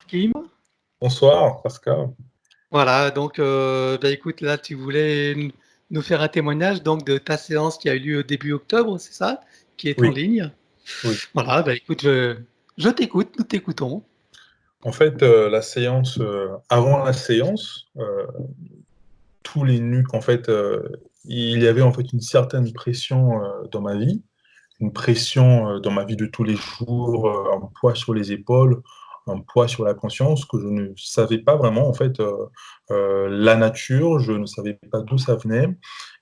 Kim. Bonsoir, Pascal. Voilà, donc, écoute, là, tu voulais nous faire un témoignage donc de ta séance qui a eu lieu début octobre, c'est ça? Qui est en Oui, ligne. oui. Voilà, écoute, je t'écoute, nous t'écoutons. En fait, la séance, avant la séance, tous les nus, en fait, il y avait en fait une certaine pression dans ma vie, une pression dans ma vie de tous les jours, un poids sur les épaules, un poids sur la conscience que je ne savais pas vraiment, en fait, la nature, je ne savais pas d'où ça venait,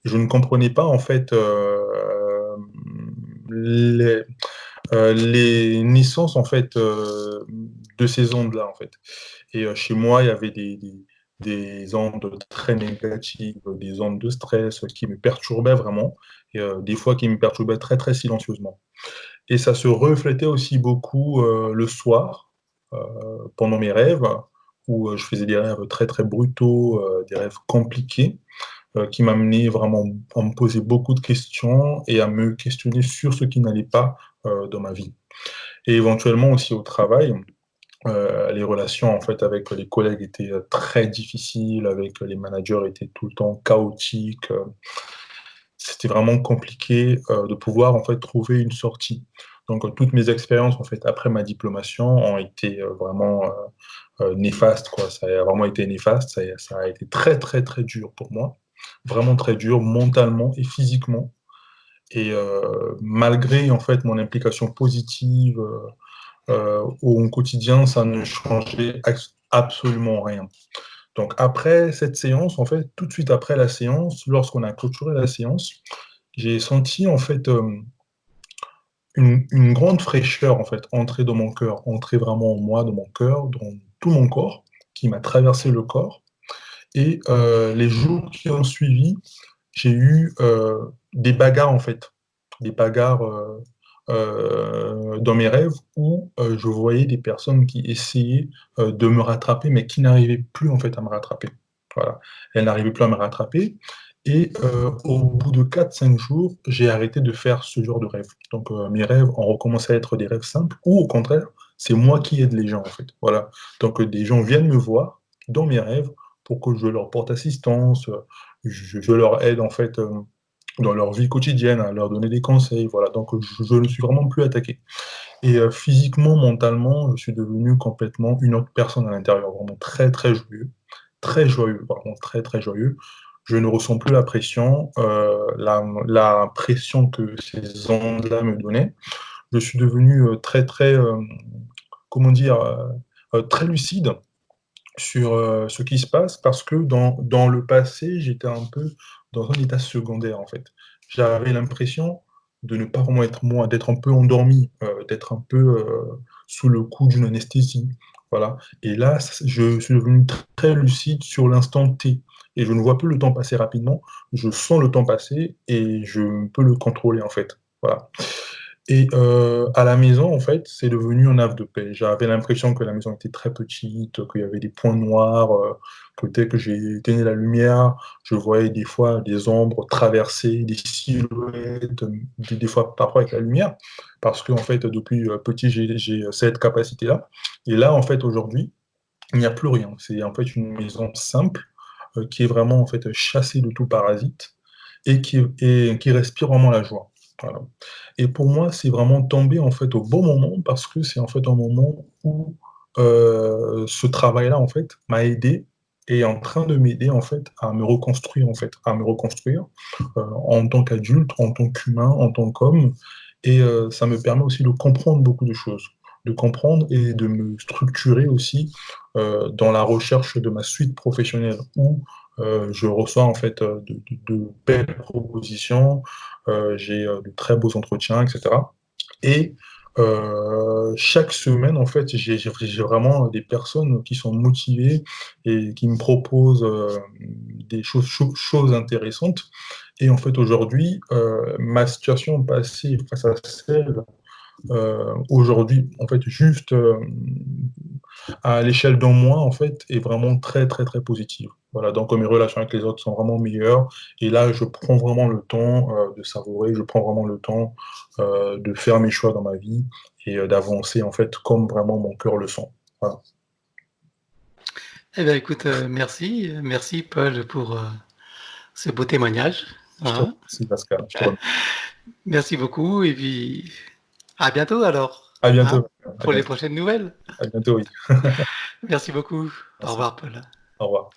je ne comprenais pas, en fait, les, les naissances, en fait, de ces ondes-là, en fait. Et chez moi, il y avait des ondes très négatives, des ondes de stress qui me perturbaient vraiment, et des fois qui me perturbaient très, très silencieusement. Et ça se reflétait aussi beaucoup le soir, euh, pendant mes rêves, où je faisais des rêves très, très brutaux, des rêves compliqués, qui m'amenaient vraiment à me poser beaucoup de questions et à me questionner sur ce qui n'allait pas dans ma vie. Et éventuellement aussi au travail, les relations en fait avec les collègues étaient très difficiles, avec les managers étaient tout le temps chaotiques. C'était vraiment compliqué de pouvoir en fait trouver une sortie. Donc toutes mes expériences en fait après ma diplomation ont été vraiment néfastes quoi. Ça a vraiment été néfaste. Ça a été très très très dur pour moi, vraiment très dur mentalement et physiquement. Et malgré en fait mon implication positive au quotidien, ça ne changeait absolument rien. Donc après cette séance, en fait, tout de suite après la séance, lorsqu'on a clôturé la séance, j'ai senti en fait une grande fraîcheur en fait entrer dans mon cœur, entrer vraiment en moi, dans mon cœur, dans tout mon corps, qui m'a traversé le corps. Et les jours qui ont suivi, j'ai eu des bagarres en fait, des bagarres dans mes rêves où je voyais des personnes qui essayaient de me rattraper, mais qui n'arrivaient plus en fait à me rattraper. Voilà, elles n'arrivaient plus à me rattraper. Et au bout de 4 5 jours, j'ai arrêté de faire ce genre de rêve. Donc mes rêves ont recommencé à être des rêves simples, ou au contraire, c'est moi qui aide les gens en fait. Voilà. Donc des gens viennent me voir dans mes rêves pour que je leur porte assistance, je leur aide en fait dans leur vie quotidienne, à leur donner des conseils, voilà. Donc je ne suis vraiment plus attaqué. Et physiquement, mentalement, je suis devenu complètement une autre personne à l'intérieur, vraiment très très joyeux, vraiment très très joyeux. Je ne ressens plus la pression, la pression que ces ondes-là me donnaient. Je suis devenu très très, comment dire, très lucide sur ce qui se passe parce que dans le passé, j'étais un peu dans un état secondaire en fait. J'avais l'impression de ne pas vraiment être moi, d'être un peu endormi, d'être un peu sous le coup d'une anesthésie. Voilà. Et là, je suis devenu très lucide sur l'instant T. Et je ne vois plus le temps passer rapidement, je sens le temps passer et je peux le contrôler en fait. Voilà. Et à la maison, en fait, c'est devenu un havre de paix. J'avais l'impression que la maison était très petite, qu'il y avait des points noirs, que dès que j'éteignais la lumière, je voyais des fois des ombres traverser, des silhouettes, des fois parfois avec la lumière, parce que en fait, depuis petit, j'ai cette capacité-là. Et là, en fait, aujourd'hui, il n'y a plus rien. C'est en fait une maison simple, qui est vraiment en fait chassée de tout parasite et qui respire vraiment la joie. Voilà. Et pour moi, c'est vraiment tombé en fait au bon moment parce que c'est en fait un moment où ce travail-là en fait m'a aidé et est en train de m'aider en fait à me reconstruire en fait, à me reconstruire en tant qu'adulte, en tant qu'humain, en tant qu'homme. Et ça me permet aussi de comprendre beaucoup de choses, de comprendre et de me structurer aussi dans la recherche de ma suite professionnelle où je reçois en fait de belles propositions, j'ai de très beaux entretiens, etc. Et chaque semaine, en fait, j'ai vraiment des personnes qui sont motivées et qui me proposent des choses intéressantes. Et en fait, aujourd'hui, ma situation passée face à celle aujourd'hui, en fait, juste à l'échelle d'un mois, en fait, est vraiment très, très, très positive. Voilà, donc mes relations avec les autres sont vraiment meilleures. Et là, je prends vraiment le temps de savourer, je prends vraiment le temps de faire mes choix dans ma vie et d'avancer, en fait, comme vraiment mon cœur le sent. Voilà. Eh bien, écoute, merci Paul pour ce beau témoignage. Je te Hein. remercie, Pascal. Je te remercie. Merci beaucoup et puis à bientôt alors, À hein, bientôt. À pour les bientôt. prochaines nouvelles. À bientôt, oui. Merci beaucoup. Au Merci. revoir Paul. Au revoir.